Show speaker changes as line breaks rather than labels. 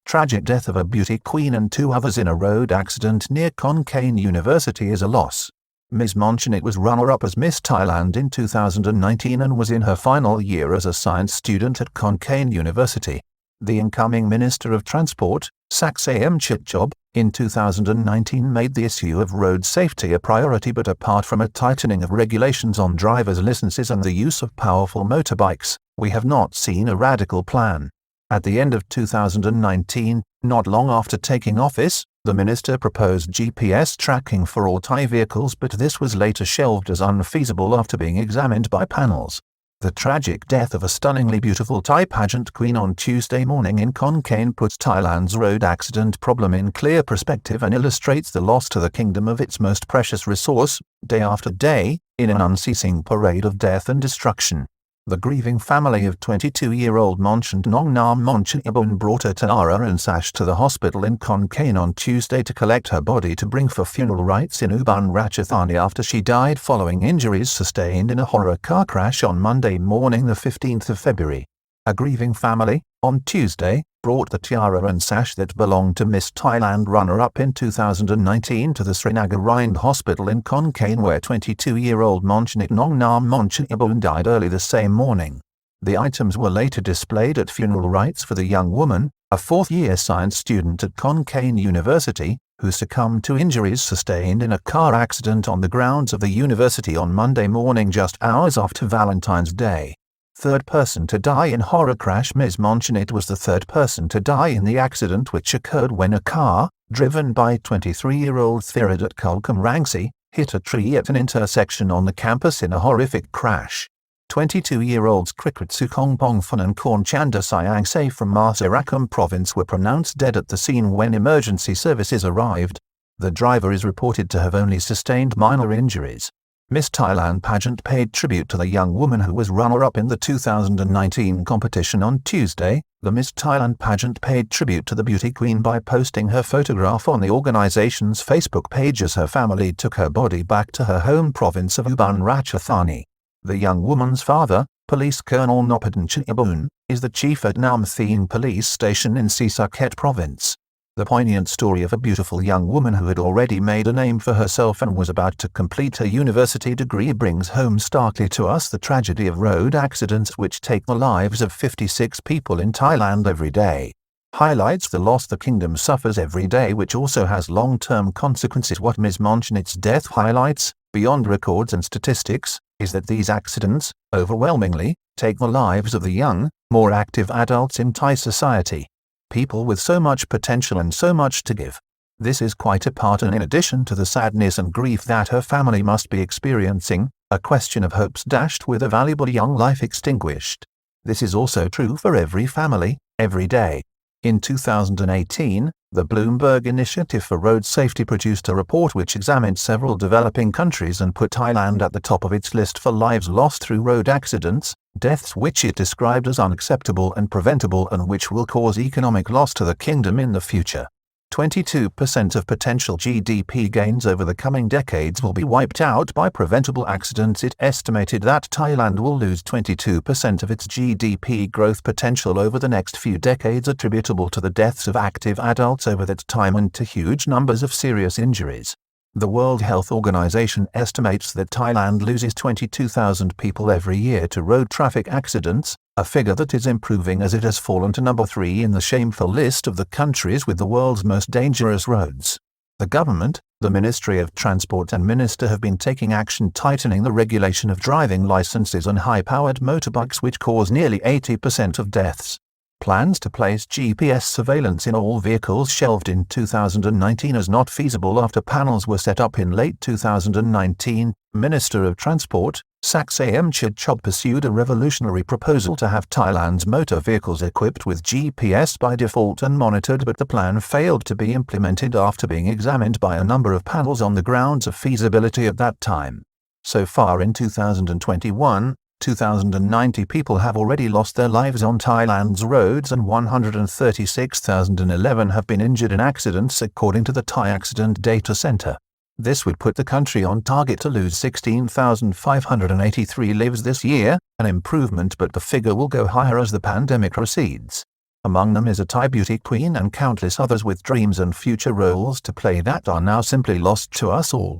Tragic death of a beauty queen and 2 others in a road accident near Khon Kaen University is a loss. Ms. Monchonit was runner-up as Miss Thailand in 2019 and was in her final year as a science student at Khon Kaen University. The incoming Minister of Transport, Saksayam Chitjob, in 2019 made the issue of road safety a priority, but apart from a tightening of regulations on drivers' licenses and the use of powerful motorbikes, we have not seen a radical plan. At the end of 2019, not long after taking office, the minister proposed GPS tracking for all Thai vehicles, but this was later shelved as unfeasible after being examined by panels. The tragic death of a stunningly beautiful Thai pageant queen on Tuesday morning in Khon Kaen puts Thailand's road accident problem in clear perspective and illustrates the loss to the kingdom of its most precious resource, day after day, in an unceasing parade of death and destruction. The grieving family of 22-year-old Monchont Nongnam Monchonibun brought her tiara and sash to the hospital in Khon Kaen on Tuesday to collect her body to bring for funeral rites in Ubon Ratchathani after she died following injuries sustained in a horror car crash on Monday morning, the 15th of February. A grieving family, on Tuesday, brought the tiara and sash that belonged to Miss Thailand runner-up in 2019 to the Srinagar Rind Hospital in Khon Kaen, where 22-year-old Monchonit Nongnam Monchonibun died early the same morning. The items were later displayed at funeral rites for the young woman, a 4th-year science student at Khon Kaen University, who succumbed to injuries sustained in a car accident on the grounds of the university on Monday morning, just hours after Valentine's Day. Third person to die in horror crash. Ms. Monchonit was the 3rd person to die in the accident, which occurred when a car, driven by 23-year-old Thiradat Kulkum Rangsi, hit a tree at an intersection on the campus in a horrific crash. 22-year-olds Krikrit Sukongpongphon and Korn Chanda Sayangse from Masarakum province were pronounced dead at the scene when emergency services arrived. The driver is reported to have only sustained minor injuries. Miss Thailand pageant paid tribute to the young woman who was runner-up in the 2019 competition on Tuesday. The Miss Thailand pageant paid tribute to the beauty queen by posting her photograph on the organization's Facebook page as her family took her body back to her home province of Ubon Ratchathani. The young woman's father, Police Colonel Nopadan Chitjabun, is the chief at Nam Thien Police Station in Sisaket province. The poignant story of a beautiful young woman who had already made a name for herself and was about to complete her university degree brings home starkly to us the tragedy of road accidents which take the lives of 56 people in Thailand every day. Highlights the loss the kingdom suffers every day, which also has long-term consequences. What Ms. Monchonit's death highlights, beyond records and statistics, is that these accidents, overwhelmingly, take the lives of the young, more active adults in Thai society. People with so much potential and so much to give. This is quite apart and in addition to the sadness and grief that her family must be experiencing, a question of hopes dashed with a valuable young life extinguished. This is also true for every family, every day. In 2018, the Bloomberg Initiative for Road Safety produced a report which examined several developing countries and put Thailand at the top of its list for lives lost through road accidents, deaths which it described as unacceptable and preventable and which will cause economic loss to the kingdom in the future. 22% of potential GDP gains over the coming decades will be wiped out by preventable accidents. It estimated that Thailand will lose 22% of its GDP growth potential over the next few decades, attributable to the deaths of active adults over that time and to huge numbers of serious injuries. The World Health Organization estimates that Thailand loses 22,000 people every year to road traffic accidents, a figure that is improving as it has fallen to number 3 in the shameful list of the countries with the world's most dangerous roads. The government, the Ministry of Transport and Minister have been taking action tightening the regulation of driving licenses on high-powered motorbikes, which cause nearly 80% of deaths. Plans to place GPS surveillance in all vehicles shelved in 2019 as not feasible after panels were set up in late 2019. Minister of Transport, Saksayam Chitjob pursued a revolutionary proposal to have Thailand's motor vehicles equipped with GPS by default and monitored, but the plan failed to be implemented after being examined by a number of panels on the grounds of feasibility at that time. So far in 2021, 2,090 people have already lost their lives on Thailand's roads and 136,011 have been injured in accidents, according to the Thai Accident Data Center. This would put the country on target to lose 16,583 lives this year, an improvement, but the figure will go higher as the pandemic recedes. Among them is a Thai beauty queen and countless others with dreams and future roles to play that are now simply lost to us all.